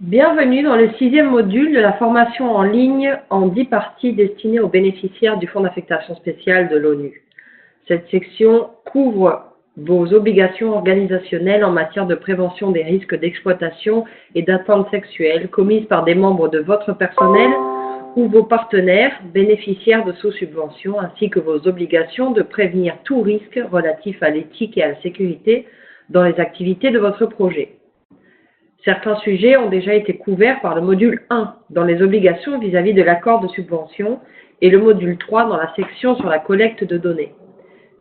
Bienvenue dans le 6e module de la formation en ligne en 10 parties destinée aux bénéficiaires du Fonds d'affectation spéciale de l'ONU. Cette section couvre vos obligations organisationnelles en matière de prévention des risques d'exploitation et d'atteinte sexuelle commises par des membres de votre personnel ou vos partenaires bénéficiaires de sous-subventions, ainsi que vos obligations de prévenir tout risque relatif à l'éthique et à la sécurité dans les activités de votre projet. Certains sujets ont déjà été couverts par le module 1 dans les obligations vis-à-vis de l'accord de subvention et le module 3 dans la section sur la collecte de données.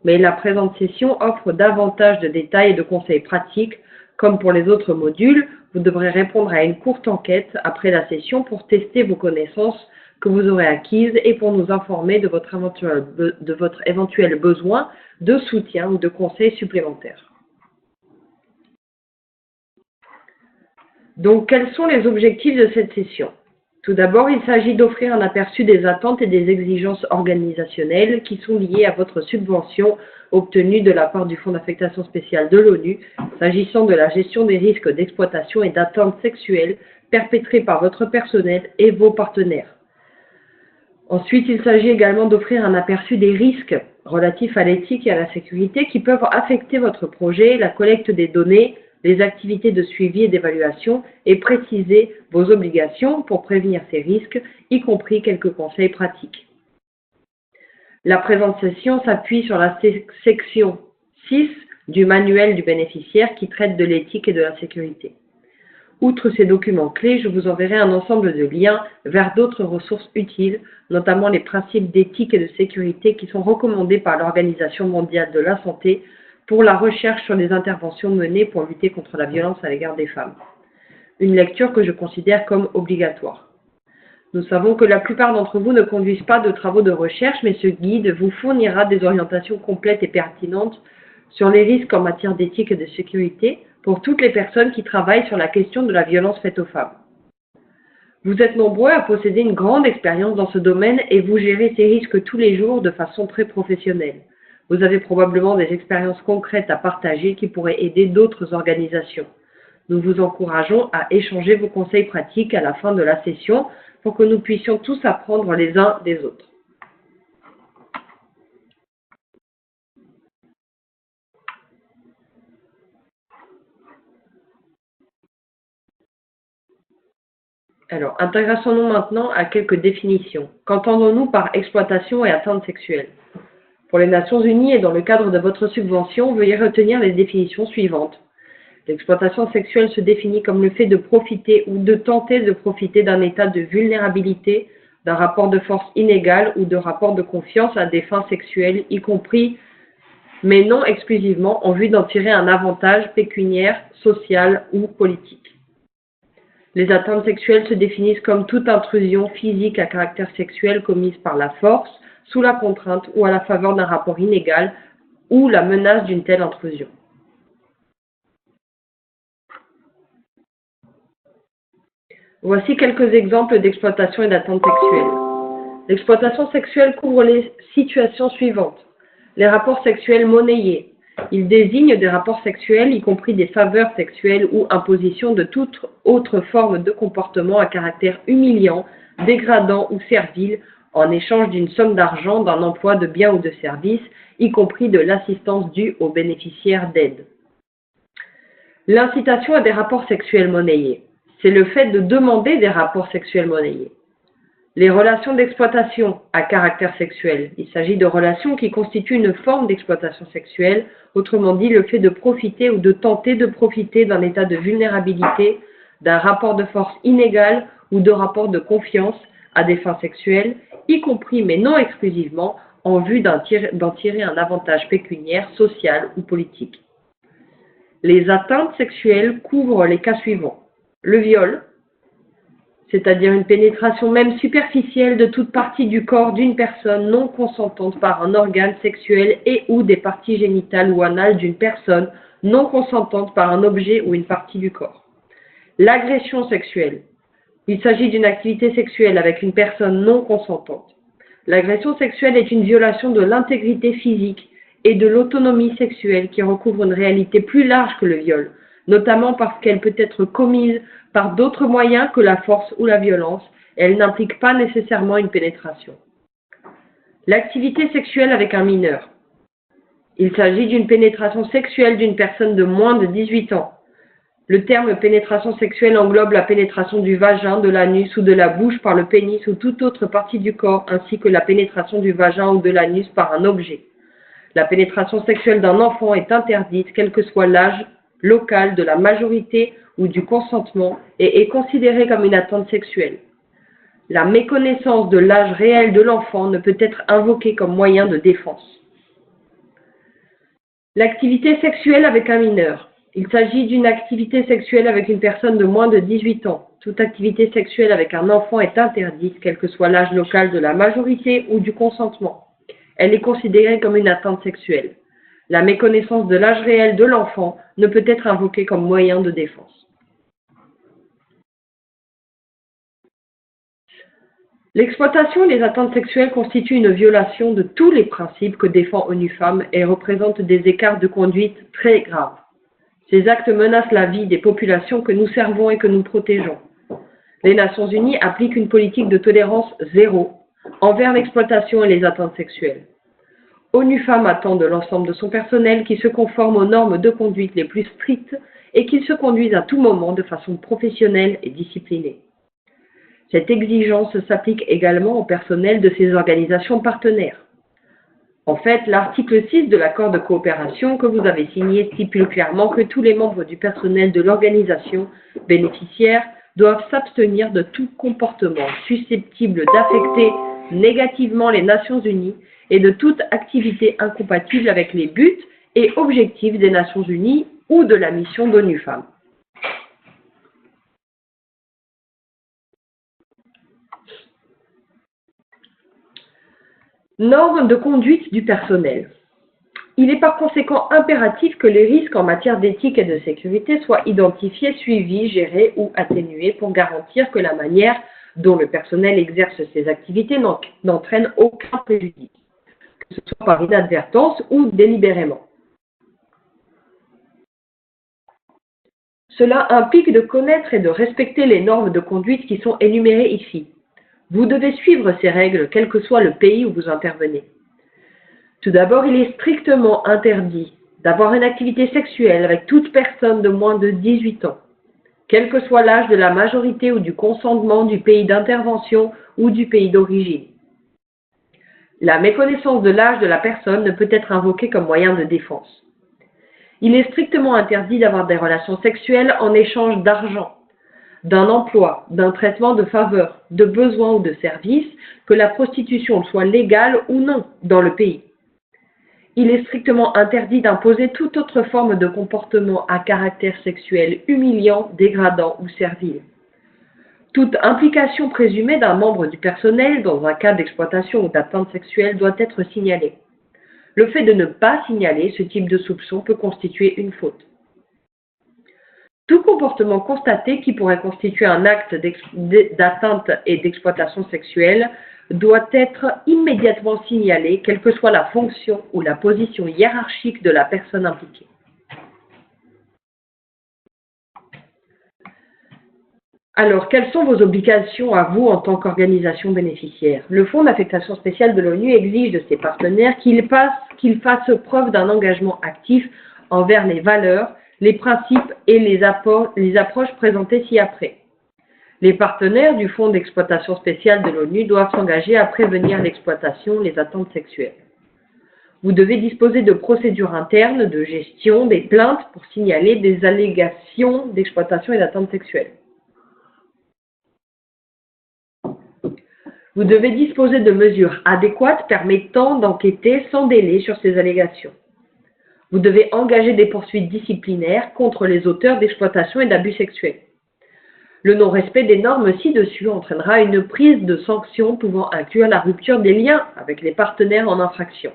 Mais la présente session offre davantage de détails et de conseils pratiques. Comme pour les autres modules, vous devrez répondre à une courte enquête après la session pour tester vos connaissances que vous aurez acquises et pour nous informer de votre éventuel besoin de soutien ou de conseils supplémentaires. Donc, quels sont les objectifs de cette session? Tout d'abord, il s'agit d'offrir un aperçu des attentes et des exigences organisationnelles qui sont liées à votre subvention obtenue de la part du Fonds d'affectation spéciale de l'ONU, s'agissant de la gestion des risques d'exploitation et d'atteinte sexuelle perpétrés par votre personnel et vos partenaires. Ensuite, il s'agit également d'offrir un aperçu des risques relatifs à l'éthique et à la sécurité qui peuvent affecter votre projet, la collecte des données, les activités de suivi et d'évaluation et préciser vos obligations pour prévenir ces risques, y compris quelques conseils pratiques. La présente session s'appuie sur la section 6 du manuel du bénéficiaire qui traite de l'éthique et de la sécurité. Outre ces documents clés, je vous enverrai un ensemble de liens vers d'autres ressources utiles, notamment les principes d'éthique et de sécurité qui sont recommandés par l'Organisation mondiale de la santé pour la recherche sur les interventions menées pour lutter contre la violence à l'égard des femmes. Une lecture que je considère comme obligatoire. Nous savons que la plupart d'entre vous ne conduisent pas de travaux de recherche, mais ce guide vous fournira des orientations complètes et pertinentes sur les risques en matière d'éthique et de sécurité pour toutes les personnes qui travaillent sur la question de la violence faite aux femmes. Vous êtes nombreux à posséder une grande expérience dans ce domaine et vous gérez ces risques tous les jours de façon très professionnelle. Vous avez probablement des expériences concrètes à partager qui pourraient aider d'autres organisations. Nous vous encourageons à échanger vos conseils pratiques à la fin de la session pour que nous puissions tous apprendre les uns des autres. Alors, intéressons-nous maintenant à quelques définitions. Qu'entendons-nous par exploitation et atteinte sexuelle? Pour les Nations Unies et dans le cadre de votre subvention, veuillez retenir les définitions suivantes. L'exploitation sexuelle se définit comme le fait de profiter ou de tenter de profiter d'un état de vulnérabilité, d'un rapport de force inégal ou de rapport de confiance à des fins sexuelles, y compris, mais non exclusivement, en vue d'en tirer un avantage pécuniaire, social ou politique. Les atteintes sexuelles se définissent comme toute intrusion physique à caractère sexuel commise par la force, sous la contrainte ou à la faveur d'un rapport inégal ou la menace d'une telle intrusion. Voici quelques exemples d'exploitation et d'atteinte sexuelle. L'exploitation sexuelle couvre les situations suivantes. Les rapports sexuels monnayés. Ils désignent des rapports sexuels, y compris des faveurs sexuelles ou imposition de toute autre forme de comportement à caractère humiliant, dégradant ou servile, en échange d'une somme d'argent, d'un emploi de biens ou de services, y compris de l'assistance due aux bénéficiaires d'aide. L'incitation à des rapports sexuels monnayés, c'est le fait de demander des rapports sexuels monnayés. Les relations d'exploitation à caractère sexuel, il s'agit de relations qui constituent une forme d'exploitation sexuelle, autrement dit le fait de profiter ou de tenter de profiter d'un état de vulnérabilité, d'un rapport de force inégal ou de rapport de confiance à des fins sexuelles, y compris mais non exclusivement, en vue d'en tirer un avantage pécuniaire, social ou politique. Les atteintes sexuelles couvrent les cas suivants. Le viol, c'est-à-dire une pénétration même superficielle de toute partie du corps d'une personne non consentante par un organe sexuel et ou des parties génitales ou anales d'une personne non consentante par un objet ou une partie du corps. L'agression sexuelle. Il s'agit d'une activité sexuelle avec une personne non consentante. L'agression sexuelle est une violation de l'intégrité physique et de l'autonomie sexuelle qui recouvre une réalité plus large que le viol, notamment parce qu'elle peut être commise par d'autres moyens que la force ou la violence, et elle n'implique pas nécessairement une pénétration. L'activité sexuelle avec un mineur. Il s'agit d'une pénétration sexuelle d'une personne de moins de 18 ans. Le terme pénétration sexuelle englobe la pénétration du vagin, de l'anus ou de la bouche par le pénis ou toute autre partie du corps, ainsi que la pénétration du vagin ou de l'anus par un objet. La pénétration sexuelle d'un enfant est interdite, quel que soit l'âge local de la majorité ou du consentement, et est considérée comme une atteinte sexuelle. La méconnaissance de l'âge réel de l'enfant ne peut être invoquée comme moyen de défense. L'activité sexuelle avec un mineur. Il s'agit d'une activité sexuelle avec une personne de moins de 18 ans. Toute activité sexuelle avec un enfant est interdite, quel que soit l'âge local de la majorité ou du consentement. Elle est considérée comme une atteinte sexuelle. La méconnaissance de l'âge réel de l'enfant ne peut être invoquée comme moyen de défense. L'exploitation et les atteintes sexuelles constituent une violation de tous les principes que défend ONU Femmes et représentent des écarts de conduite très graves. Ces actes menacent la vie des populations que nous servons et que nous protégeons. Les Nations Unies appliquent une politique de tolérance zéro envers l'exploitation et les atteintes sexuelles. ONU Femmes attend de l'ensemble de son personnel qu'il se conforme aux normes de conduite les plus strictes et qu'il se conduise à tout moment de façon professionnelle et disciplinée. Cette exigence s'applique également au personnel de ces organisations partenaires. En fait, l'article 6 de l'accord de coopération que vous avez signé stipule clairement que tous les membres du personnel de l'organisation bénéficiaire doivent s'abstenir de tout comportement susceptible d'affecter négativement les Nations Unies et de toute activité incompatible avec les buts et objectifs des Nations Unies ou de la mission d'ONU Femmes. Normes de conduite du personnel. Il est par conséquent impératif que les risques en matière d'éthique et de sécurité soient identifiés, suivis, gérés ou atténués pour garantir que la manière dont le personnel exerce ses activités n'entraîne aucun préjudice, que ce soit par inadvertance ou délibérément. Cela implique de connaître et de respecter les normes de conduite qui sont énumérées ici. Vous devez suivre ces règles, quel que soit le pays où vous intervenez. Tout d'abord, il est strictement interdit d'avoir une activité sexuelle avec toute personne de moins de 18 ans, quel que soit l'âge de la majorité ou du consentement du pays d'intervention ou du pays d'origine. La méconnaissance de l'âge de la personne ne peut être invoquée comme moyen de défense. Il est strictement interdit d'avoir des relations sexuelles en échange d'argent, d'un emploi, d'un traitement de faveur, de besoins ou de services, que la prostitution soit légale ou non dans le pays. Il est strictement interdit d'imposer toute autre forme de comportement à caractère sexuel humiliant, dégradant ou servile. Toute implication présumée d'un membre du personnel dans un cas d'exploitation ou d'atteinte sexuelle doit être signalée. Le fait de ne pas signaler ce type de soupçon peut constituer une faute. Tout comportement constaté qui pourrait constituer un acte d'atteinte et d'exploitation sexuelle doit être immédiatement signalé, quelle que soit la fonction ou la position hiérarchique de la personne impliquée. Alors, quelles sont vos obligations à vous en tant qu'organisation bénéficiaire? Le Fonds d'affectation spéciale de l'ONU exige de ses partenaires qu'ils fassent preuve d'un engagement actif envers les valeurs, les principes et les approches présentées ci-après. Les partenaires du Fonds d'exploitation spéciale de l'ONU doivent s'engager à prévenir l'exploitation, les atteintes sexuelles. Vous devez disposer de procédures internes de gestion des plaintes pour signaler des allégations d'exploitation et d'atteinte sexuelle. Vous devez disposer de mesures adéquates permettant d'enquêter sans délai sur ces allégations. Vous devez engager des poursuites disciplinaires contre les auteurs d'exploitation et d'abus sexuels. Le non-respect des normes ci-dessus entraînera une prise de sanctions pouvant inclure la rupture des liens avec les partenaires en infraction.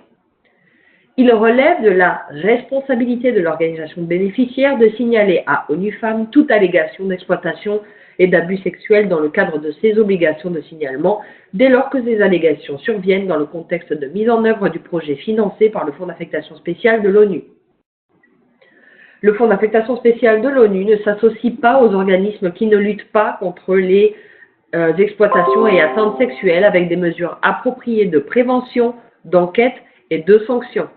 Il relève de la responsabilité de l'organisation bénéficiaire de signaler à ONU Femmes toute allégation d'exploitation et d'abus sexuels dans le cadre de ses obligations de signalement dès lors que ces allégations surviennent dans le contexte de mise en œuvre du projet financé par le Fonds d'affectation spéciale de l'ONU. Le Fonds d'affectation spéciale de l'ONU ne s'associe pas aux organismes qui ne luttent pas contre les exploitations et atteintes sexuelles avec des mesures appropriées de prévention, d'enquête et de sanctions.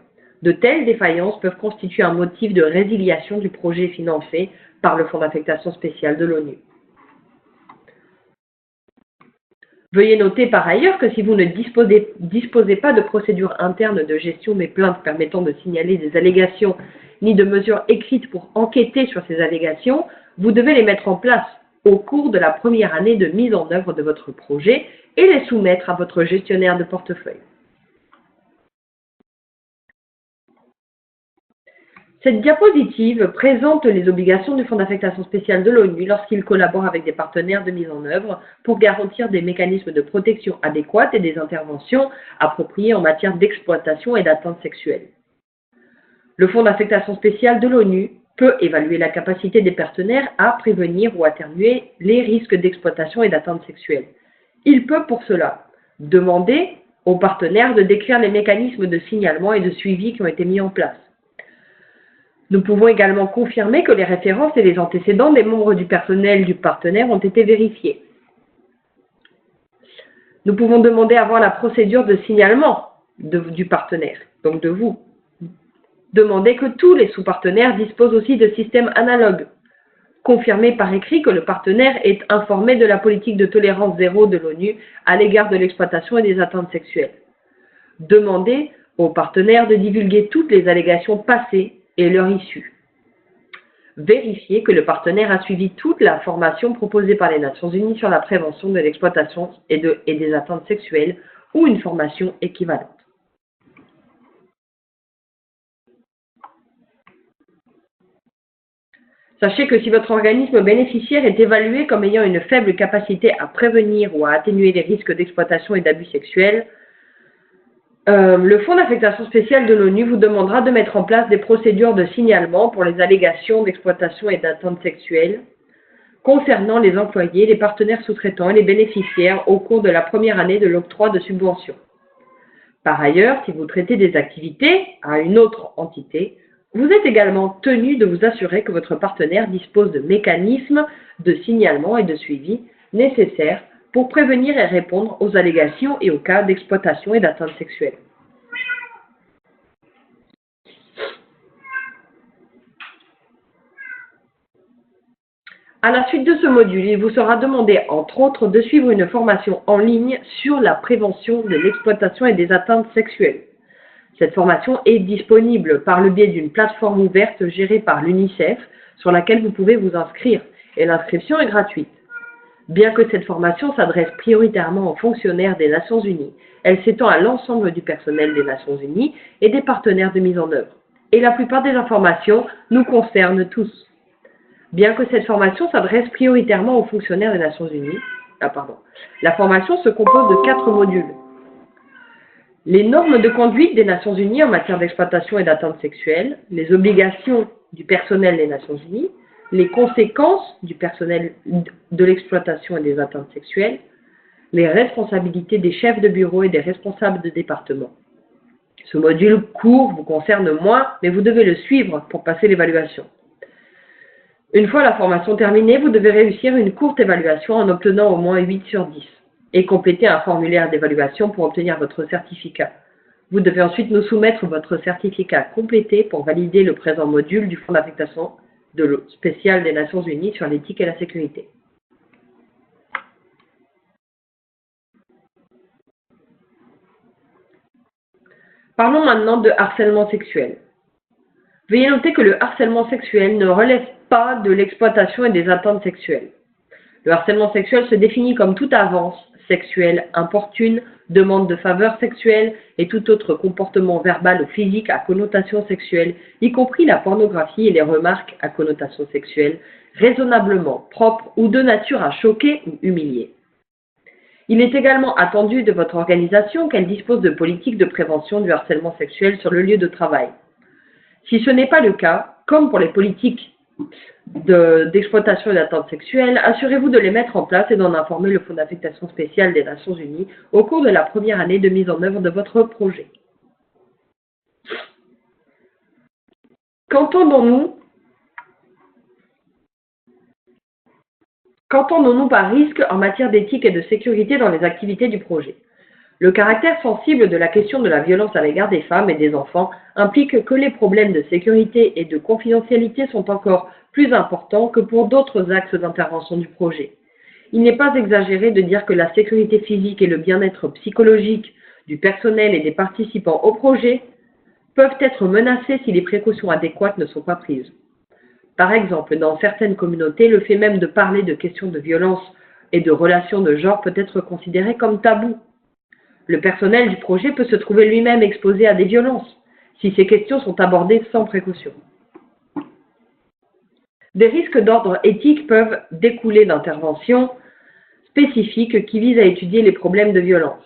De telles défaillances peuvent constituer un motif de résiliation du projet financé par le Fonds d'affectation spéciale de l'ONU. Veuillez noter par ailleurs que si vous ne disposez pas de procédure interne de gestion des plaintes permettant de signaler des allégations, ni de mesures écrites pour enquêter sur ces allégations, vous devez les mettre en place au cours de la première année de mise en œuvre de votre projet et les soumettre à votre gestionnaire de portefeuille. Cette diapositive présente les obligations du Fonds d'affectation spéciale de l'ONU lorsqu'il collabore avec des partenaires de mise en œuvre pour garantir des mécanismes de protection adéquats et des interventions appropriées en matière d'exploitation et d'atteinte sexuelle. Le Fonds d'affectation spéciale de l'ONU peut évaluer la capacité des partenaires à prévenir ou atténuer les risques d'exploitation et d'atteinte sexuelle. Il peut pour cela demander aux partenaires de décrire les mécanismes de signalement et de suivi qui ont été mis en place. Nous pouvons également confirmer que les références et les antécédents des membres du personnel du partenaire ont été vérifiés. Nous pouvons demander à voir la procédure de signalement du partenaire, donc de vous. Demander que tous les sous-partenaires disposent aussi de systèmes analogues. Confirmer par écrit que le partenaire est informé de la politique de tolérance zéro de l'ONU à l'égard de l'exploitation et des atteintes sexuelles. Demander aux partenaires de divulguer toutes les allégations passées et leur issue. Vérifier que le partenaire a suivi toute la formation proposée par les Nations Unies sur la prévention de l'exploitation et des atteintes sexuelles ou une formation équivalente. Sachez que si votre organisme bénéficiaire est évalué comme ayant une faible capacité à prévenir ou à atténuer les risques d'exploitation et d'abus sexuels, le Fonds d'affectation spéciale de l'ONU vous demandera de mettre en place des procédures de signalement pour les allégations d'exploitation et d'atteinte sexuelle concernant les employés, les partenaires sous-traitants et les bénéficiaires au cours de la première année de l'octroi de subventions. Par ailleurs, si vous traitez des activités à une autre entité, vous êtes également tenu de vous assurer que votre partenaire dispose de mécanismes de signalement et de suivi nécessaires pour prévenir et répondre aux allégations et aux cas d'exploitation et d'atteinte sexuelle. À la suite de ce module, il vous sera demandé, entre autres, de suivre une formation en ligne sur la prévention de l'exploitation et des atteintes sexuelles. Cette formation est disponible par le biais d'une plateforme ouverte gérée par l'UNICEF sur laquelle vous pouvez vous inscrire et l'inscription est gratuite. Bien que cette formation s'adresse prioritairement aux fonctionnaires des Nations Unies, elle s'étend à l'ensemble du personnel des Nations Unies et des partenaires de mise en œuvre. Et la plupart des informations nous concernent tous. Bien que cette formation s'adresse prioritairement aux fonctionnaires des Nations Unies, la formation se compose de 4 modules. Les normes de conduite des Nations Unies en matière d'exploitation et d'atteinte sexuelle, les obligations du personnel des Nations Unies, les conséquences du personnel de l'exploitation et des atteintes sexuelles, les responsabilités des chefs de bureau et des responsables de département. Ce module court vous concerne moins, mais vous devez le suivre pour passer l'évaluation. Une fois la formation terminée, vous devez réussir une courte évaluation en obtenant au moins 8 sur 10 et compléter un formulaire d'évaluation pour obtenir votre certificat. Vous devez ensuite nous soumettre votre certificat complété pour valider le présent module du Fonds d'affectation spécial des Nations Unies sur l'éthique et la sécurité. Parlons maintenant de harcèlement sexuel. Veuillez noter que le harcèlement sexuel ne relève pas de l'exploitation et des atteintes sexuelles. Le harcèlement sexuel se définit comme toute avance sexuelle importune, demande de faveur sexuelle et tout autre comportement verbal ou physique à connotation sexuelle, y compris la pornographie et les remarques à connotation sexuelle, raisonnablement propres ou de nature à choquer ou humilier. Il est également attendu de votre organisation qu'elle dispose de politiques de prévention du harcèlement sexuel sur le lieu de travail. Si ce n'est pas le cas, comme pour les politiques d'exploitation et d'atteinte sexuelle, assurez-vous de les mettre en place et d'en informer le Fonds d'affectation spéciale des Nations Unies au cours de la première année de mise en œuvre de votre projet. Qu'entendons-nous Qu'entendons-nous par risque en matière d'éthique et de sécurité dans les activités du projet? Le caractère sensible de la question de la violence à l'égard des femmes et des enfants implique que les problèmes de sécurité et de confidentialité sont encore plus importants que pour d'autres axes d'intervention du projet. Il n'est pas exagéré de dire que la sécurité physique et le bien-être psychologique du personnel et des participants au projet peuvent être menacés si les précautions adéquates ne sont pas prises. Par exemple, dans certaines communautés, le fait même de parler de questions de violence et de relations de genre peut être considéré comme tabou. Le personnel du projet peut se trouver lui-même exposé à des violences si ces questions sont abordées sans précaution. Des risques d'ordre éthique peuvent découler d'interventions spécifiques qui visent à étudier les problèmes de violence.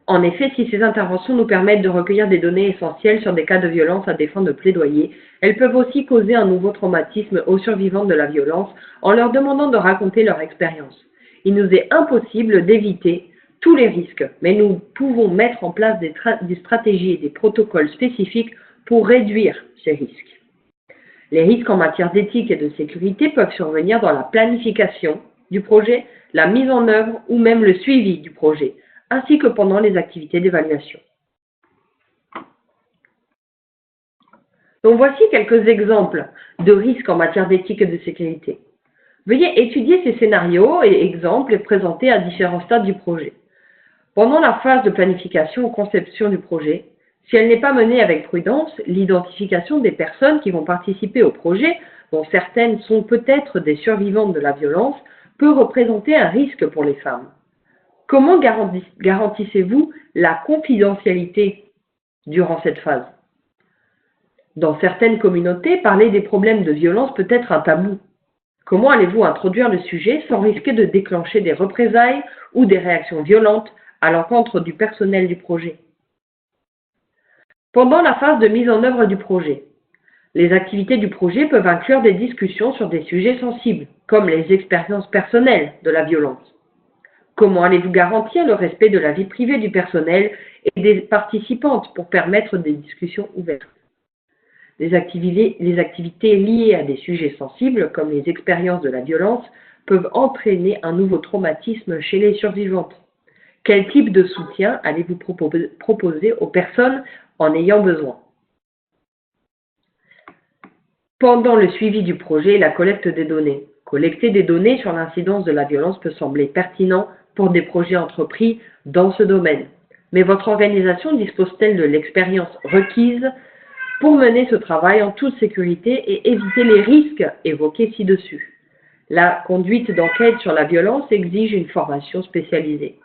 En effet, si ces interventions nous permettent de recueillir des données essentielles sur des cas de violence à des fins de plaidoyer, elles peuvent aussi causer un nouveau traumatisme aux survivants de la violence en leur demandant de raconter leur expérience. Il nous est impossible d'éviter tous les risques, mais nous pouvons mettre en place des stratégies et des protocoles spécifiques pour réduire ces risques. Les risques en matière d'éthique et de sécurité peuvent survenir dans la planification du projet, la mise en œuvre ou même le suivi du projet, ainsi que pendant les activités d'évaluation. Donc voici quelques exemples de risques en matière d'éthique et de sécurité. Veuillez étudier ces scénarios et exemples présentés à différents stades du projet. Pendant la phase de planification ou conception du projet, si elle n'est pas menée avec prudence, l'identification des personnes qui vont participer au projet, dont certaines sont peut-être des survivantes de la violence, peut représenter un risque pour les femmes. Comment garantissez-vous la confidentialité durant cette phase? Dans certaines communautés, parler des problèmes de violence peut être un tabou. Comment allez-vous introduire le sujet sans risquer de déclencher des représailles ou des réactions violentes à l'encontre du personnel du projet? Pendant la phase de mise en œuvre du projet, les activités du projet peuvent inclure des discussions sur des sujets sensibles, comme les expériences personnelles de la violence. Comment allez-vous garantir le respect de la vie privée du personnel et des participantes pour permettre des discussions ouvertes? Les activités liées à des sujets sensibles, comme les expériences de la violence, peuvent entraîner un nouveau traumatisme chez les survivantes. Quel type de soutien allez-vous proposer aux personnes en ayant besoin? Pendant le suivi du projet et la collecte des données. Collecter des données sur l'incidence de la violence peut sembler pertinent pour des projets entrepris dans ce domaine. Mais votre organisation dispose-t-elle de l'expérience requise pour mener ce travail en toute sécurité et éviter les risques évoqués ci-dessus? La conduite d'enquête sur la violence exige une formation spécialisée.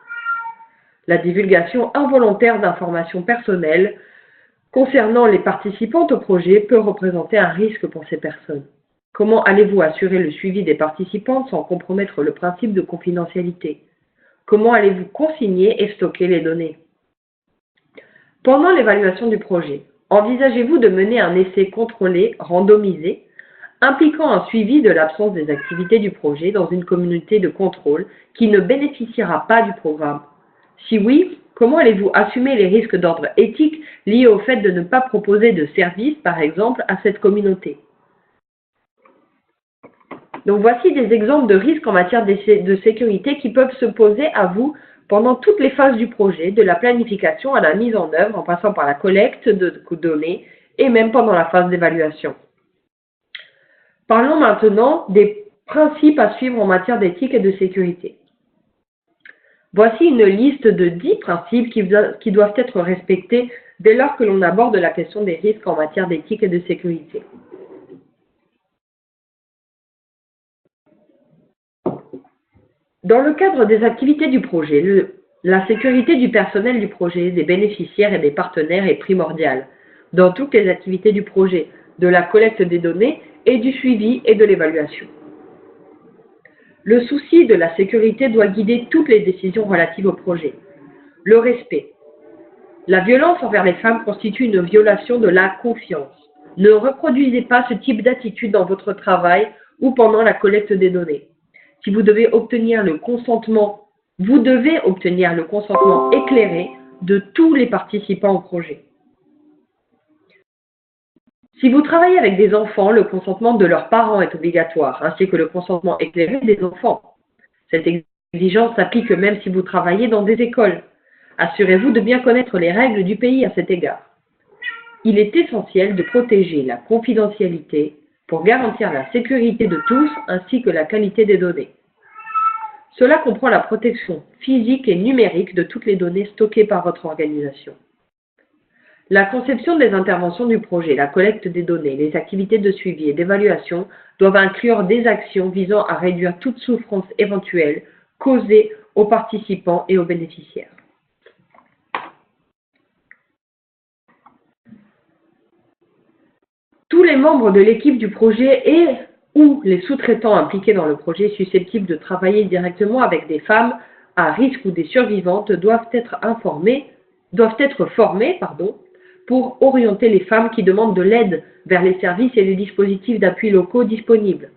La divulgation involontaire d'informations personnelles concernant les participantes au projet peut représenter un risque pour ces personnes. Comment allez-vous assurer le suivi des participantes sans compromettre le principe de confidentialité? Comment allez-vous consigner et stocker les données? Pendant l'évaluation du projet, envisagez-vous de mener un essai contrôlé, randomisé, impliquant un suivi de l'absence des activités du projet dans une communauté de contrôle qui ne bénéficiera pas du programme? Si oui, comment allez-vous assumer les risques d'ordre éthique liés au fait de ne pas proposer de services, par exemple, à cette communauté? Donc voici des exemples de risques en matière de sécurité qui peuvent se poser à vous pendant toutes les phases du projet, de la planification à la mise en œuvre, en passant par la collecte de données et même pendant la phase d'évaluation. Parlons maintenant des principes à suivre en matière d'éthique et de sécurité. Voici une liste de 10 principes qui doivent être respectés dès lors que l'on aborde la question des risques en matière d'éthique et de sécurité. Dans le cadre des activités du projet, la sécurité du personnel du projet, des bénéficiaires et des partenaires est primordiale dans toutes les activités du projet, de la collecte des données et du suivi et de l'évaluation. Le souci de la sécurité doit guider toutes les décisions relatives au projet. Le respect. La violence envers les femmes constitue une violation de la confiance. Ne reproduisez pas ce type d'attitude dans votre travail ou pendant la collecte des données. Si vous devez obtenir le consentement éclairé de tous les participants au projet. Si vous travaillez avec des enfants, le consentement de leurs parents est obligatoire, ainsi que le consentement éclairé des enfants. Cette exigence s'applique même si vous travaillez dans des écoles. Assurez-vous de bien connaître les règles du pays à cet égard. Il est essentiel de protéger la confidentialité pour garantir la sécurité de tous ainsi que la qualité des données. Cela comprend la protection physique et numérique de toutes les données stockées par votre organisation. La conception des interventions du projet, la collecte des données, les activités de suivi et d'évaluation doivent inclure des actions visant à réduire toute souffrance éventuelle causée aux participants et aux bénéficiaires. Tous les membres de l'équipe du projet et ou les sous-traitants impliqués dans le projet susceptibles de travailler directement avec des femmes à risque ou des survivantes doivent être formés pour orienter les femmes qui demandent de l'aide vers les services et les dispositifs d'appui locaux disponibles.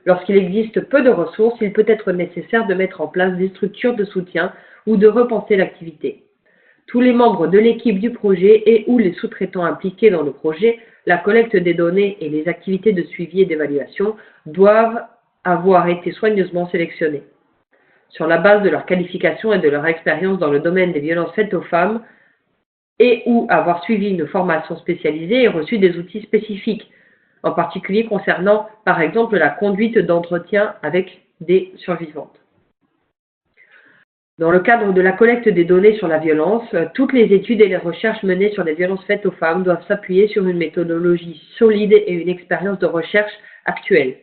Lorsqu'il existe peu de ressources, il peut être nécessaire de mettre en place des structures de soutien ou de repenser l'activité. Tous les membres de l'équipe du projet et ou les sous-traitants impliqués dans le projet, la collecte des données et les activités de suivi et d'évaluation doivent avoir été soigneusement sélectionnés. Sur la base de leur qualification et de leur expérience dans le domaine des violences faites aux femmes, et ou avoir suivi une formation spécialisée et reçu des outils spécifiques, en particulier concernant, par exemple, la conduite d'entretien avec des survivantes. Dans le cadre de la collecte des données sur la violence, toutes les études et les recherches menées sur les violences faites aux femmes doivent s'appuyer sur une méthodologie solide et une expérience de recherche actuelle.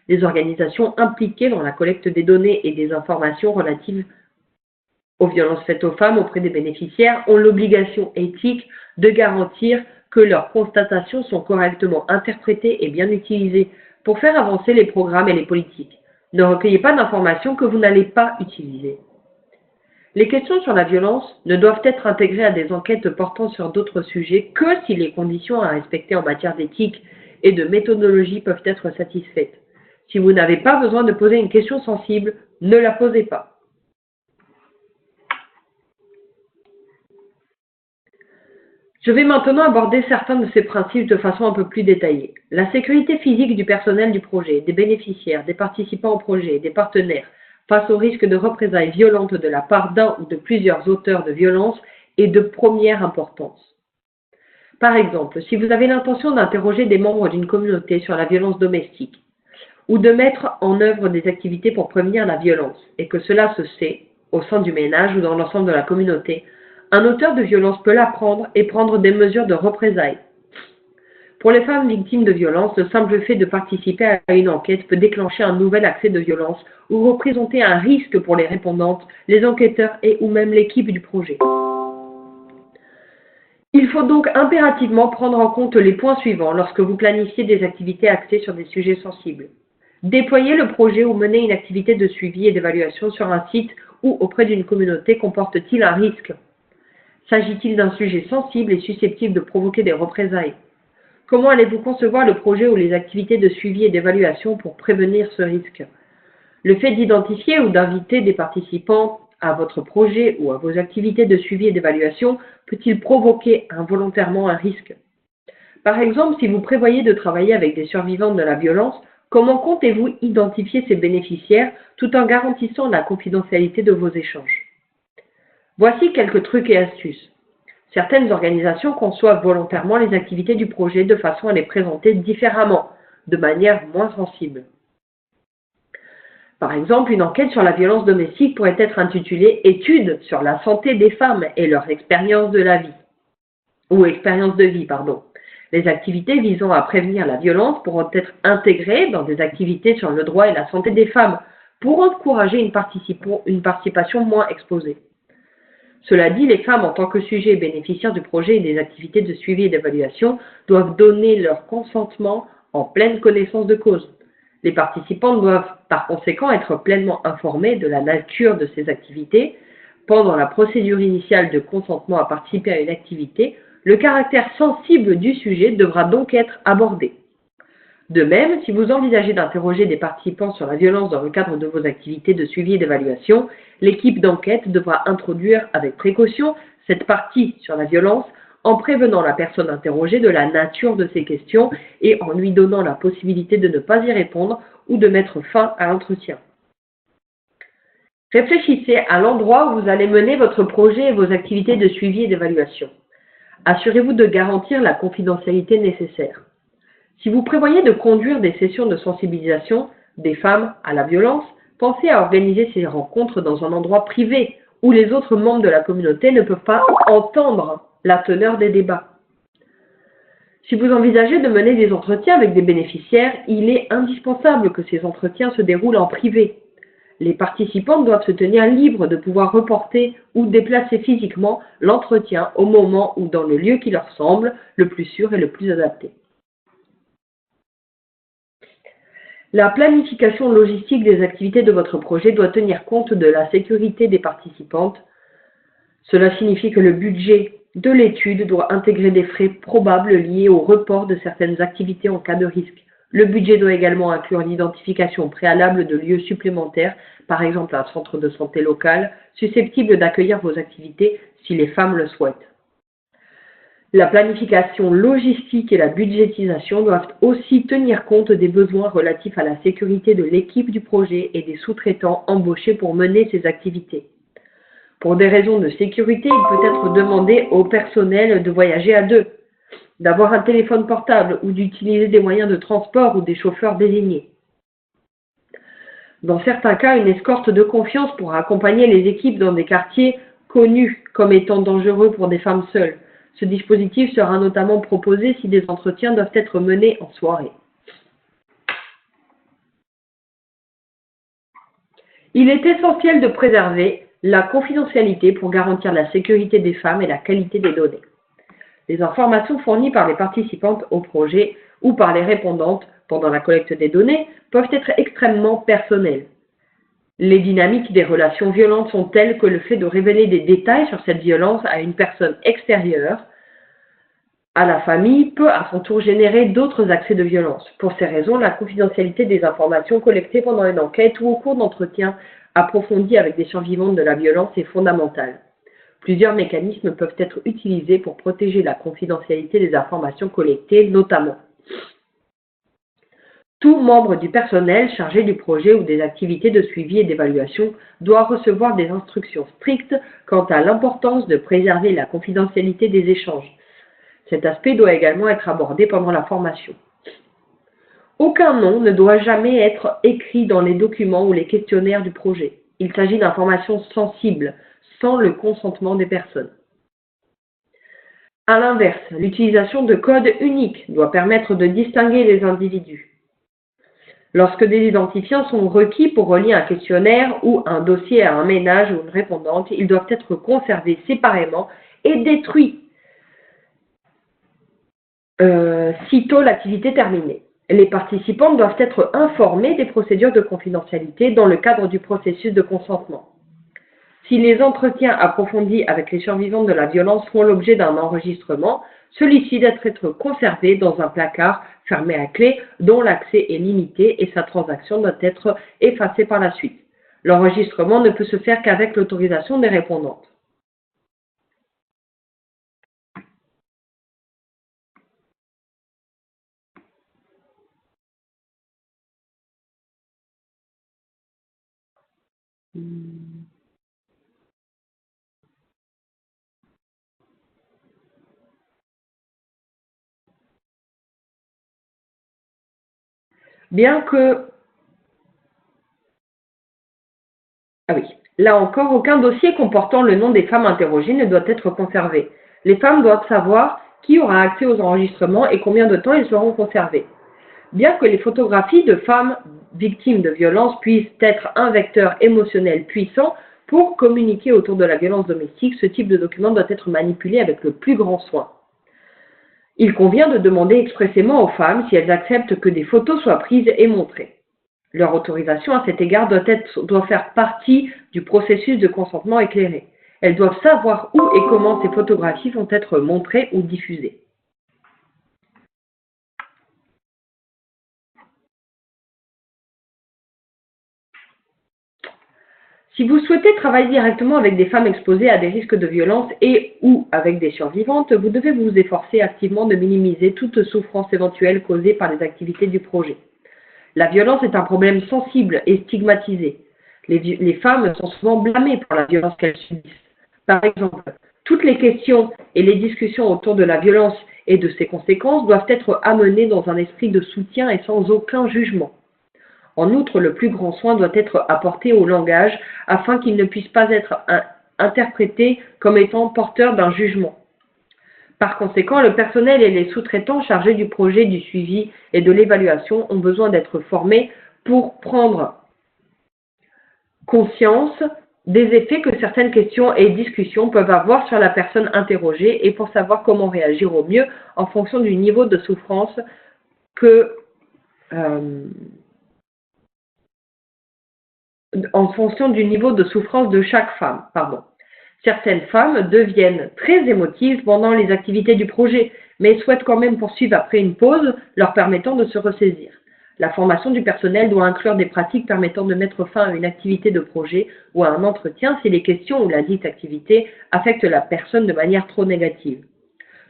Les organisations impliquées dans la collecte des données et des informations relatives aux violences faites aux femmes auprès des bénéficiaires ont l'obligation éthique de garantir que leurs constatations sont correctement interprétées et bien utilisées pour faire avancer les programmes et les politiques. Ne recueillez pas d'informations que vous n'allez pas utiliser. Les questions sur la violence ne doivent être intégrées à des enquêtes portant sur d'autres sujets que si les conditions à respecter en matière d'éthique et de méthodologie peuvent être satisfaites. Si vous n'avez pas besoin de poser une question sensible, ne la posez pas. Je vais maintenant aborder certains de ces principes de façon un peu plus détaillée. La sécurité physique du personnel du projet, des bénéficiaires, des participants au projet, des partenaires, face au risque de représailles violentes de la part d'un ou de plusieurs auteurs de violences est de première importance. Par exemple, si vous avez l'intention d'interroger des membres d'une communauté sur la violence domestique ou de mettre en œuvre des activités pour prévenir la violence et que cela se sait au sein du ménage ou dans l'ensemble de la communauté, un auteur de violence peut l'apprendre et prendre des mesures de représailles. Pour les femmes victimes de violences, le simple fait de participer à une enquête peut déclencher un nouvel accès de violence ou représenter un risque pour les répondantes, les enquêteurs et ou même l'équipe du projet. Il faut donc impérativement prendre en compte les points suivants lorsque vous planifiez des activités axées sur des sujets sensibles. Déployer le projet ou mener une activité de suivi et d'évaluation sur un site ou auprès d'une communauté comporte-t-il un risque? S'agit-il d'un sujet sensible et susceptible de provoquer des représailles? Comment allez-vous concevoir le projet ou les activités de suivi et d'évaluation pour prévenir ce risque? Le fait d'identifier ou d'inviter des participants à votre projet ou à vos activités de suivi et d'évaluation peut-il provoquer involontairement un risque? Par exemple, si vous prévoyez de travailler avec des survivantes de la violence, comment comptez-vous identifier ces bénéficiaires tout en garantissant la confidentialité de vos échanges? Voici quelques trucs et astuces. Certaines organisations conçoivent volontairement les activités du projet de façon à les présenter différemment, de manière moins sensible. Par exemple, une enquête sur la violence domestique pourrait être intitulée « Études sur la santé des femmes et leur expérience de la vie » ou « Expérience de vie ». Les activités visant à prévenir la violence pourront être intégrées dans des activités sur le droit et la santé des femmes pour encourager une participation moins exposée. Cela dit, les femmes en tant que sujets et bénéficiaires du projet et des activités de suivi et d'évaluation doivent donner leur consentement en pleine connaissance de cause. Les participants doivent par conséquent être pleinement informés de la nature de ces activités. Pendant la procédure initiale de consentement à participer à une activité, le caractère sensible du sujet devra donc être abordé. De même, si vous envisagez d'interroger des participants sur la violence dans le cadre de vos activités de suivi et d'évaluation, l'équipe d'enquête devra introduire avec précaution cette partie sur la violence en prévenant la personne interrogée de la nature de ces questions et en lui donnant la possibilité de ne pas y répondre ou de mettre fin à l'entretien. Réfléchissez à l'endroit où vous allez mener votre projet et vos activités de suivi et d'évaluation. Assurez-vous de garantir la confidentialité nécessaire. Si vous prévoyez de conduire des sessions de sensibilisation des femmes à la violence, pensez à organiser ces rencontres dans un endroit privé où les autres membres de la communauté ne peuvent pas entendre la teneur des débats. Si vous envisagez de mener des entretiens avec des bénéficiaires, il est indispensable que ces entretiens se déroulent en privé. Les participants doivent se tenir libres de pouvoir reporter ou déplacer physiquement l'entretien au moment ou dans le lieu qui leur semble le plus sûr et le plus adapté. La planification logistique des activités de votre projet doit tenir compte de la sécurité des participantes. Cela signifie que le budget de l'étude doit intégrer des frais probables liés au report de certaines activités en cas de risque. Le budget doit également inclure l'identification préalable de lieux supplémentaires, par exemple un centre de santé local, susceptible d'accueillir vos activités si les femmes le souhaitent. La planification logistique et la budgétisation doivent aussi tenir compte des besoins relatifs à la sécurité de l'équipe du projet et des sous-traitants embauchés pour mener ces activités. Pour des raisons de sécurité, il peut être demandé au personnel de voyager à deux, d'avoir un téléphone portable ou d'utiliser des moyens de transport ou des chauffeurs désignés. Dans certains cas, une escorte de confiance pourra accompagner les équipes dans des quartiers connus comme étant dangereux pour des femmes seules. Ce dispositif sera notamment proposé si des entretiens doivent être menés en soirée. Il est essentiel de préserver la confidentialité pour garantir la sécurité des femmes et la qualité des données. Les informations fournies par les participantes au projet ou par les répondantes pendant la collecte des données peuvent être extrêmement personnelles. Les dynamiques des relations violentes sont telles que le fait de révéler des détails sur cette violence à une personne extérieure à la famille peut à son tour générer d'autres accès de violence. Pour ces raisons, la confidentialité des informations collectées pendant une enquête ou au cours d'entretiens approfondis avec des survivantes de la violence est fondamentale. Plusieurs mécanismes peuvent être utilisés pour protéger la confidentialité des informations collectées, notamment tout membre du personnel chargé du projet ou des activités de suivi et d'évaluation doit recevoir des instructions strictes quant à l'importance de préserver la confidentialité des échanges. Cet aspect doit également être abordé pendant la formation. Aucun nom ne doit jamais être écrit dans les documents ou les questionnaires du projet. Il s'agit d'informations sensibles, sans le consentement des personnes. À l'inverse, l'utilisation de codes uniques doit permettre de distinguer les individus. Lorsque des identifiants sont requis pour relier un questionnaire ou un dossier à un ménage ou une répondante, ils doivent être conservés séparément et détruits sitôt l'activité terminée. Les participants doivent être informés des procédures de confidentialité dans le cadre du processus de consentement. Si les entretiens approfondis avec les survivantes de la violence font l'objet d'un enregistrement, celui-ci doit être conservé dans un placard fermé à clé dont l'accès est limité et sa transaction doit être effacée par la suite. L'enregistrement ne peut se faire qu'avec l'autorisation des répondantes. Bien que, là encore, aucun dossier comportant le nom des femmes interrogées ne doit être conservé. Les femmes doivent savoir qui aura accès aux enregistrements et combien de temps ils seront conservés. Bien que les photographies de femmes victimes de violences puissent être un vecteur émotionnel puissant pour communiquer autour de la violence domestique, ce type de document doit être manipulé avec le plus grand soin. Il convient de demander expressément aux femmes si elles acceptent que des photos soient prises et montrées. Leur autorisation à cet égard doit faire partie du processus de consentement éclairé. Elles doivent savoir où et comment ces photographies vont être montrées ou diffusées. Si vous souhaitez travailler directement avec des femmes exposées à des risques de violence et ou avec des survivantes, vous devez vous efforcer activement de minimiser toute souffrance éventuelle causée par les activités du projet. La violence est un problème sensible et stigmatisé. Les femmes sont souvent blâmées pour la violence qu'elles subissent. Par exemple, toutes les questions et les discussions autour de la violence et de ses conséquences doivent être amenées dans un esprit de soutien et sans aucun jugement. En outre, le plus grand soin doit être apporté au langage afin qu'il ne puisse pas être interprété comme étant porteur d'un jugement. Par conséquent, le personnel et les sous-traitants chargés du projet, du suivi et de l'évaluation ont besoin d'être formés pour prendre conscience des effets que certaines questions et discussions peuvent avoir sur la personne interrogée et pour savoir comment réagir au mieux en fonction du niveau de souffrance de chaque femme. Certaines femmes deviennent très émotives pendant les activités du projet, mais souhaitent quand même poursuivre après une pause, leur permettant de se ressaisir. La formation du personnel doit inclure des pratiques permettant de mettre fin à une activité de projet ou à un entretien si les questions ou la dite activité affectent la personne de manière trop négative.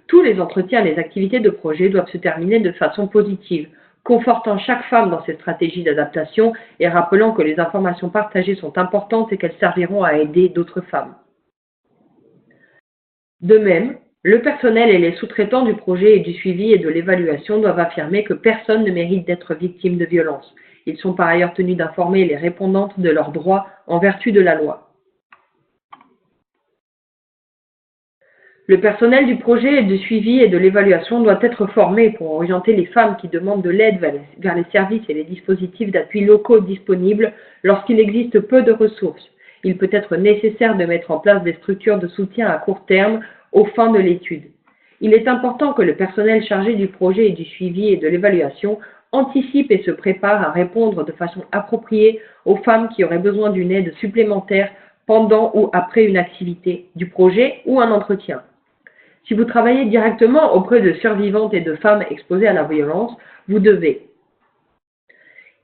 Tous les entretiens et les activités de projet doivent se terminer de façon positive, confortant chaque femme dans ses stratégies d'adaptation et rappelant que les informations partagées sont importantes et qu'elles serviront à aider d'autres femmes. De même, le personnel et les sous-traitants du projet et du suivi et de l'évaluation doivent affirmer que personne ne mérite d'être victime de violence. Ils sont par ailleurs tenus d'informer les répondantes de leurs droits en vertu de la loi. Le personnel du projet et du suivi et de l'évaluation doit être formé pour orienter les femmes qui demandent de l'aide vers les services et les dispositifs d'appui locaux disponibles lorsqu'il existe peu de ressources. Il peut être nécessaire de mettre en place des structures de soutien à court terme aux fins de l'étude. Il est important que le personnel chargé du projet et du suivi et de l'évaluation anticipe et se prépare à répondre de façon appropriée aux femmes qui auraient besoin d'une aide supplémentaire pendant ou après une activité du projet ou un entretien. Si vous travaillez directement auprès de survivantes et de femmes exposées à la violence, vous devez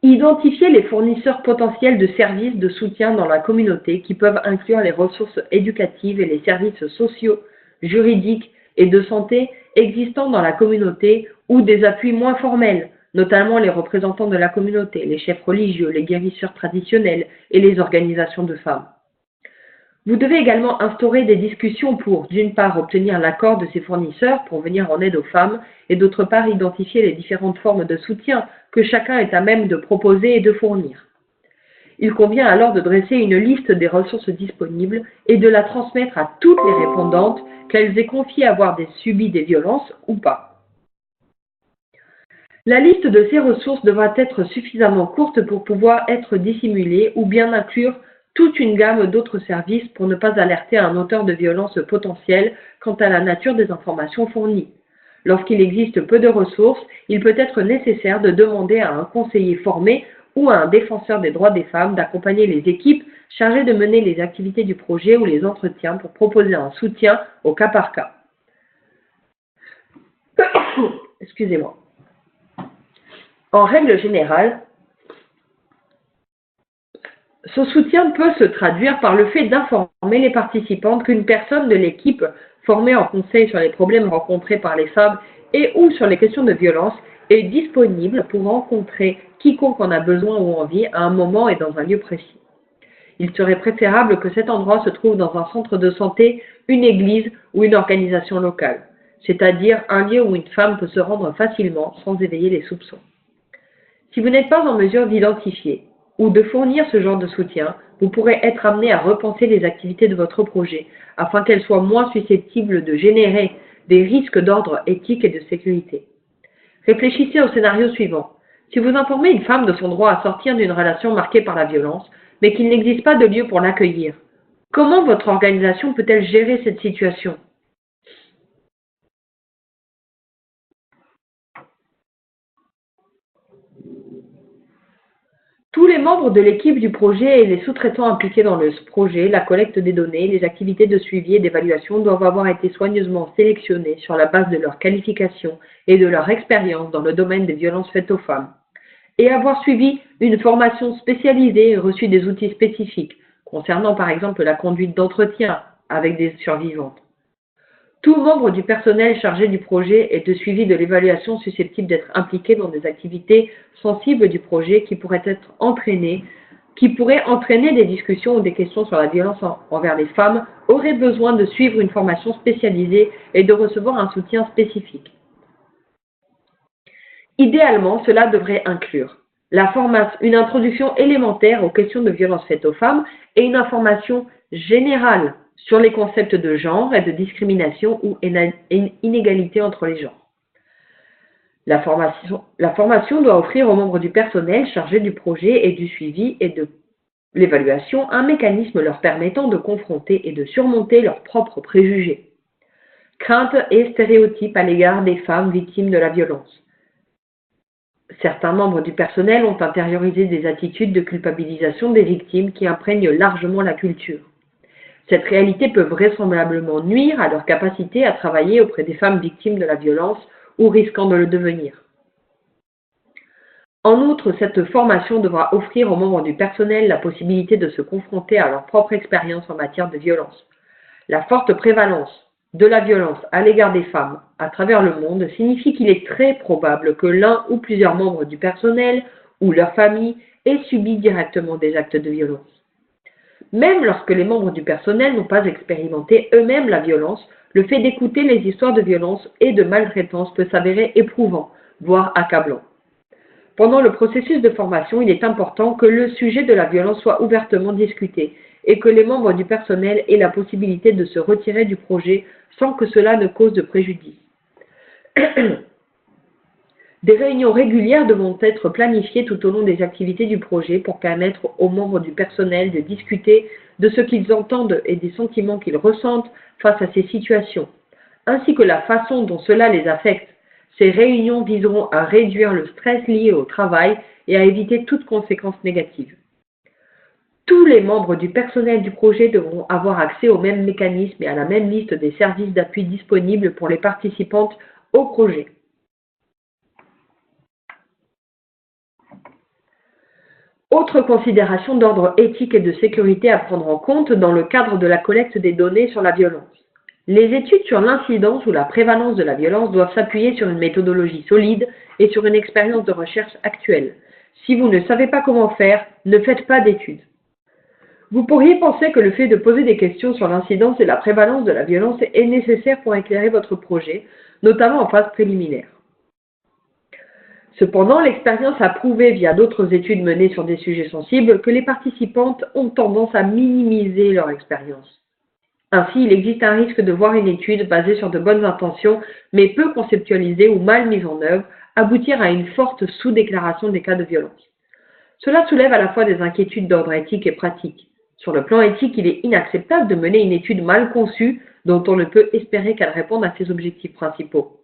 identifier les fournisseurs potentiels de services de soutien dans la communauté qui peuvent inclure les ressources éducatives et les services sociaux, juridiques et de santé existants dans la communauté ou des appuis moins formels, notamment les représentants de la communauté, les chefs religieux, les guérisseurs traditionnels et les organisations de femmes. Vous devez également instaurer des discussions pour, d'une part, obtenir l'accord de ces fournisseurs pour venir en aide aux femmes et d'autre part, identifier les différentes formes de soutien que chacun est à même de proposer et de fournir. Il convient alors de dresser une liste des ressources disponibles et de la transmettre à toutes les répondantes, qu'elles aient confié avoir subi des violences ou pas. La liste de ces ressources devra être suffisamment courte pour pouvoir être dissimulée ou bien inclure toute une gamme d'autres services pour ne pas alerter un auteur de violence potentiel quant à la nature des informations fournies. Lorsqu'il existe peu de ressources, il peut être nécessaire de demander à un conseiller formé ou à un défenseur des droits des femmes d'accompagner les équipes chargées de mener les activités du projet ou les entretiens pour proposer un soutien au cas par cas. Excusez-moi. En règle générale, ce soutien peut se traduire par le fait d'informer les participantes qu'une personne de l'équipe formée en conseil sur les problèmes rencontrés par les femmes et ou sur les questions de violence est disponible pour rencontrer quiconque en a besoin ou envie à un moment et dans un lieu précis. Il serait préférable que cet endroit se trouve dans un centre de santé, une église ou une organisation locale, c'est-à-dire un lieu où une femme peut se rendre facilement sans éveiller les soupçons. Si vous n'êtes pas en mesure d'identifier ou de fournir ce genre de soutien, vous pourrez être amené à repenser les activités de votre projet afin qu'elles soient moins susceptibles de générer des risques d'ordre éthique et de sécurité. Réfléchissez au scénario suivant. Si vous informez une femme de son droit à sortir d'une relation marquée par la violence, mais qu'il n'existe pas de lieu pour l'accueillir, comment votre organisation peut-elle gérer cette situation ? Tous les membres de l'équipe du projet et les sous-traitants impliqués dans le projet, la collecte des données, les activités de suivi et d'évaluation doivent avoir été soigneusement sélectionnés sur la base de leurs qualifications et de leur expérience dans le domaine des violences faites aux femmes, et avoir suivi une formation spécialisée et reçu des outils spécifiques, concernant par exemple la conduite d'entretien avec des survivantes. Tout membre du personnel chargé du projet et de suivi de l'évaluation susceptible d'être impliqué dans des activités sensibles du projet qui pourraient être entraînées qui pourraient entraîner des discussions ou des questions sur la violence envers les femmes auraient besoin de suivre une formation spécialisée et de recevoir un soutien spécifique. Idéalement, cela devrait inclure une introduction élémentaire aux questions de violences faites aux femmes et une information générale sur les concepts de genre et de discrimination ou inégalité entre les genres. La formation doit offrir aux membres du personnel chargés du projet et du suivi et de l'évaluation un mécanisme leur permettant de confronter et de surmonter leurs propres préjugés, craintes et stéréotypes à l'égard des femmes victimes de la violence. Certains membres du personnel ont intériorisé des attitudes de culpabilisation des victimes qui imprègnent largement la culture. Cette réalité peut vraisemblablement nuire à leur capacité à travailler auprès des femmes victimes de la violence ou risquant de le devenir. En outre, cette formation devra offrir aux membres du personnel la possibilité de se confronter à leur propre expérience en matière de violence. La forte prévalence de la violence à l'égard des femmes à travers le monde signifie qu'il est très probable que l'un ou plusieurs membres du personnel ou leur famille aient subi directement des actes de violence. Même lorsque les membres du personnel n'ont pas expérimenté eux-mêmes la violence, le fait d'écouter les histoires de violence et de maltraitance peut s'avérer éprouvant, voire accablant. Pendant le processus de formation, il est important que le sujet de la violence soit ouvertement discuté et que les membres du personnel aient la possibilité de se retirer du projet sans que cela ne cause de préjudice. Des réunions régulières devront être planifiées tout au long des activités du projet pour permettre aux membres du personnel de discuter de ce qu'ils entendent et des sentiments qu'ils ressentent face à ces situations, ainsi que la façon dont cela les affecte. Ces réunions viseront à réduire le stress lié au travail et à éviter toute conséquence négative. Tous les membres du personnel du projet devront avoir accès au même mécanisme et à la même liste des services d'appui disponibles pour les participantes au projet. Autre considération d'ordre éthique et de sécurité à prendre en compte dans le cadre de la collecte des données sur la violence. Les études sur l'incidence ou la prévalence de la violence doivent s'appuyer sur une méthodologie solide et sur une expérience de recherche actuelle. Si vous ne savez pas comment faire, ne faites pas d'études. Vous pourriez penser que le fait de poser des questions sur l'incidence et la prévalence de la violence est nécessaire pour éclairer votre projet, notamment en phase préliminaire. Cependant, l'expérience a prouvé via d'autres études menées sur des sujets sensibles que les participantes ont tendance à minimiser leur expérience. Ainsi, il existe un risque de voir une étude basée sur de bonnes intentions, mais peu conceptualisée ou mal mise en œuvre, aboutir à une forte sous-déclaration des cas de violence. Cela soulève à la fois des inquiétudes d'ordre éthique et pratique. Sur le plan éthique, il est inacceptable de mener une étude mal conçue dont on ne peut espérer qu'elle réponde à ses objectifs principaux.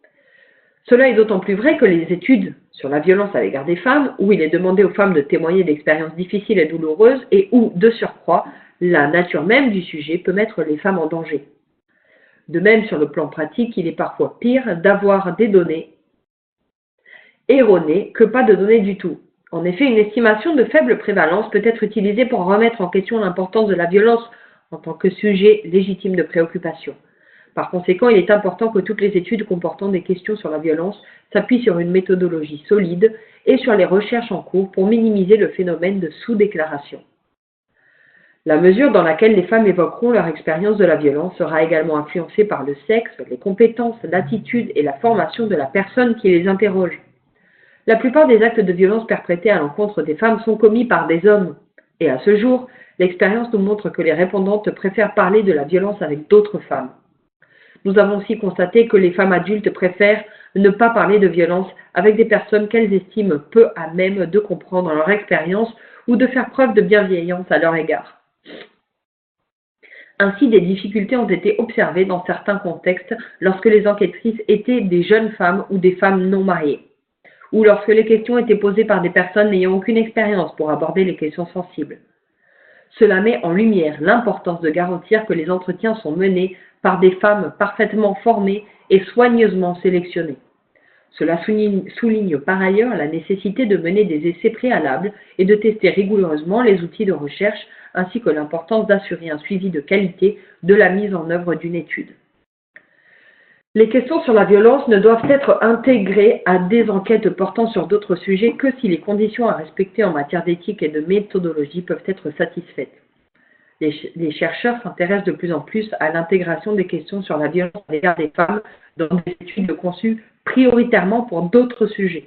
Cela est d'autant plus vrai que les études sur la violence à l'égard des femmes, où il est demandé aux femmes de témoigner d'expériences difficiles et douloureuses et où, de surcroît, la nature même du sujet peut mettre les femmes en danger. De même, sur le plan pratique, il est parfois pire d'avoir des données erronées que pas de données du tout. En effet, une estimation de faible prévalence peut être utilisée pour remettre en question l'importance de la violence en tant que sujet légitime de préoccupation. Par conséquent, il est important que toutes les études comportant des questions sur la violence s'appuient sur une méthodologie solide et sur les recherches en cours pour minimiser le phénomène de sous-déclaration. La mesure dans laquelle les femmes évoqueront leur expérience de la violence sera également influencée par le sexe, les compétences, l'attitude et la formation de la personne qui les interroge. La plupart des actes de violence perpétrés à l'encontre des femmes sont commis par des hommes. Et à ce jour, l'expérience nous montre que les répondantes préfèrent parler de la violence avec d'autres femmes. Nous avons aussi constaté que les femmes adultes préfèrent ne pas parler de violence avec des personnes qu'elles estiment peu à même de comprendre leur expérience ou de faire preuve de bienveillance à leur égard. Ainsi, des difficultés ont été observées dans certains contextes lorsque les enquêtrices étaient des jeunes femmes ou des femmes non mariées, ou lorsque les questions étaient posées par des personnes n'ayant aucune expérience pour aborder les questions sensibles. Cela met en lumière l'importance de garantir que les entretiens sont menés par des femmes parfaitement formées et soigneusement sélectionnées. Cela souligne par ailleurs la nécessité de mener des essais préalables et de tester rigoureusement les outils de recherche, ainsi que l'importance d'assurer un suivi de qualité de la mise en œuvre d'une étude. Les questions sur la violence ne doivent être intégrées à des enquêtes portant sur d'autres sujets que si les conditions à respecter en matière d'éthique et de méthodologie peuvent être satisfaites. Les chercheurs s'intéressent de plus en plus à l'intégration des questions sur la violence à l'égard des femmes dans des études conçues prioritairement pour d'autres sujets.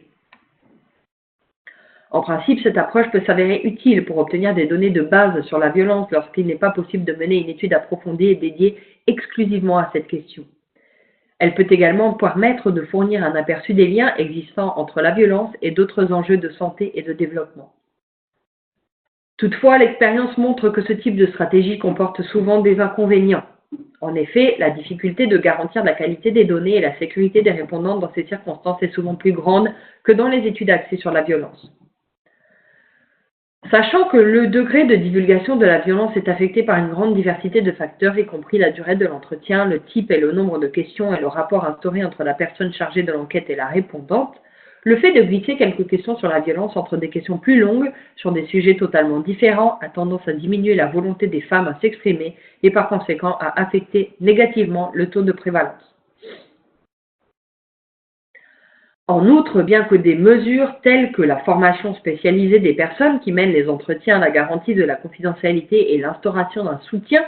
En principe, cette approche peut s'avérer utile pour obtenir des données de base sur la violence lorsqu'il n'est pas possible de mener une étude approfondie et dédiée exclusivement à cette question. Elle peut également permettre de fournir un aperçu des liens existants entre la violence et d'autres enjeux de santé et de développement. Toutefois, l'expérience montre que ce type de stratégie comporte souvent des inconvénients. En effet, la difficulté de garantir la qualité des données et la sécurité des répondants dans ces circonstances est souvent plus grande que dans les études axées sur la violence. Sachant que le degré de divulgation de la violence est affecté par une grande diversité de facteurs, y compris la durée de l'entretien, le type et le nombre de questions et le rapport instauré entre la personne chargée de l'enquête et la répondante, le fait de glisser quelques questions sur la violence entre des questions plus longues, sur des sujets totalement différents, a tendance à diminuer la volonté des femmes à s'exprimer et par conséquent à affecter négativement le taux de prévalence. En outre, bien que des mesures telles que la formation spécialisée des personnes qui mènent les entretiens, la garantie de la confidentialité et l'instauration d'un soutien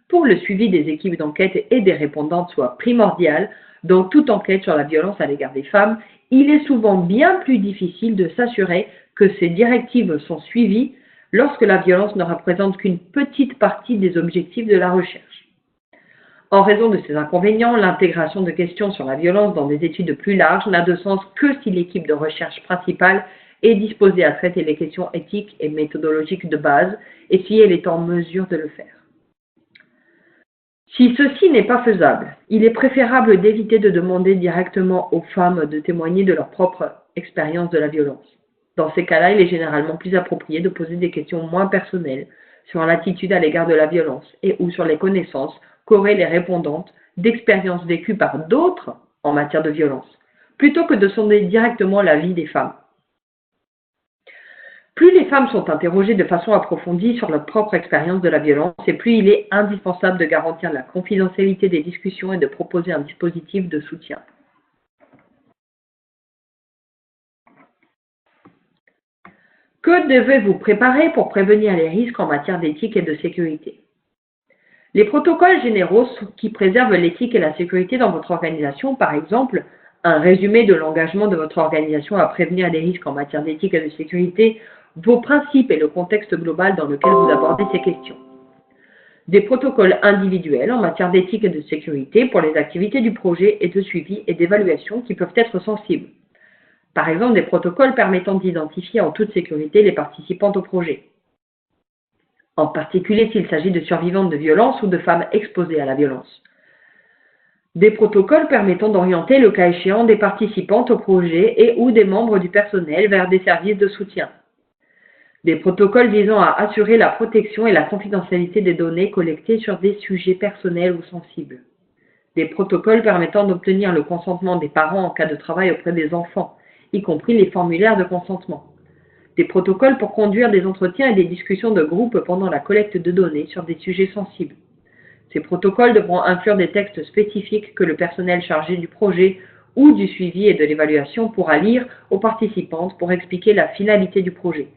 pour le suivi des équipes d'enquête et des répondantes soient primordiales dans toute enquête sur la violence à l'égard des femmes, il est souvent bien plus difficile de s'assurer que ces directives sont suivies lorsque la violence ne représente qu'une petite partie des objectifs de la recherche. En raison de ces inconvénients, l'intégration de questions sur la violence dans des études plus larges n'a de sens que si l'équipe de recherche principale est disposée à traiter les questions éthiques et méthodologiques de base et si elle est en mesure de le faire. Si ceci n'est pas faisable, il est préférable d'éviter de demander directement aux femmes de témoigner de leur propre expérience de la violence. Dans ces cas-là, il est généralement plus approprié de poser des questions moins personnelles sur l'attitude à l'égard de la violence et ou sur les connaissances qu'auraient les répondantes d'expériences vécues par d'autres en matière de violence, plutôt que de sonder directement la vie des femmes. Plus les femmes sont interrogées de façon approfondie sur leur propre expérience de la violence, et plus il est indispensable de garantir la confidentialité des discussions et de proposer un dispositif de soutien. Que devez-vous préparer pour prévenir les risques en matière d'éthique et de sécurité? Les protocoles généraux qui préservent l'éthique et la sécurité dans votre organisation, par exemple, un résumé de l'engagement de votre organisation à prévenir les risques en matière d'éthique et de sécurité, vos principes et le contexte global dans lequel vous abordez ces questions. Des protocoles individuels en matière d'éthique et de sécurité pour les activités du projet et de suivi et d'évaluation qui peuvent être sensibles. Par exemple, des protocoles permettant d'identifier en toute sécurité les participants au projet. En particulier s'il s'agit de survivantes de violences ou de femmes exposées à la violence. Des protocoles permettant d'orienter le cas échéant des participantes au projet et ou des membres du personnel vers des services de soutien. Des protocoles visant à assurer la protection et la confidentialité des données collectées sur des sujets personnels ou sensibles. Des protocoles permettant d'obtenir le consentement des parents en cas de travail auprès des enfants, y compris les formulaires de consentement. Des protocoles pour conduire des entretiens et des discussions de groupe pendant la collecte de données sur des sujets sensibles. Ces protocoles devront inclure des textes spécifiques que le personnel chargé du projet ou du suivi et de l'évaluation pourra lire aux participantes pour expliquer la finalité du projet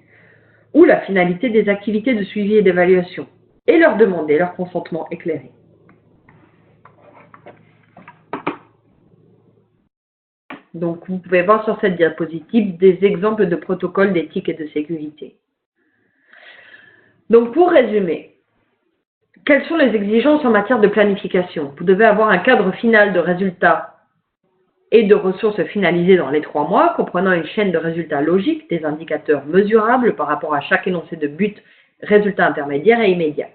ou la finalité des activités de suivi et d'évaluation et leur demander leur consentement éclairé. Donc, vous pouvez voir sur cette diapositive des exemples de protocoles d'éthique et de sécurité. Donc, pour résumer, quelles sont les exigences en matière de planification? Vous devez avoir un cadre final de résultats et de ressources finalisées dans les 3 mois, comprenant une chaîne de résultats logiques, des indicateurs mesurables par rapport à chaque énoncé de but, résultats intermédiaires et immédiats.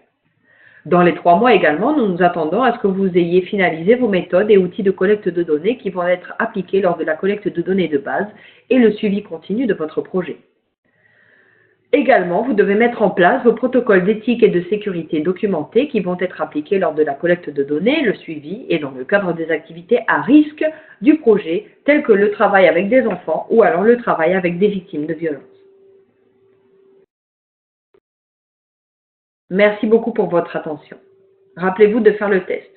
Dans les 3 mois également, nous nous attendons à ce que vous ayez finalisé vos méthodes et outils de collecte de données qui vont être appliqués lors de la collecte de données de base et le suivi continu de votre projet. Également, vous devez mettre en place vos protocoles d'éthique et de sécurité documentés qui vont être appliqués lors de la collecte de données, le suivi et dans le cadre des activités à risque du projet, telles que le travail avec des enfants ou alors le travail avec des victimes de violences. Merci beaucoup pour votre attention. Rappelez-vous de faire le test.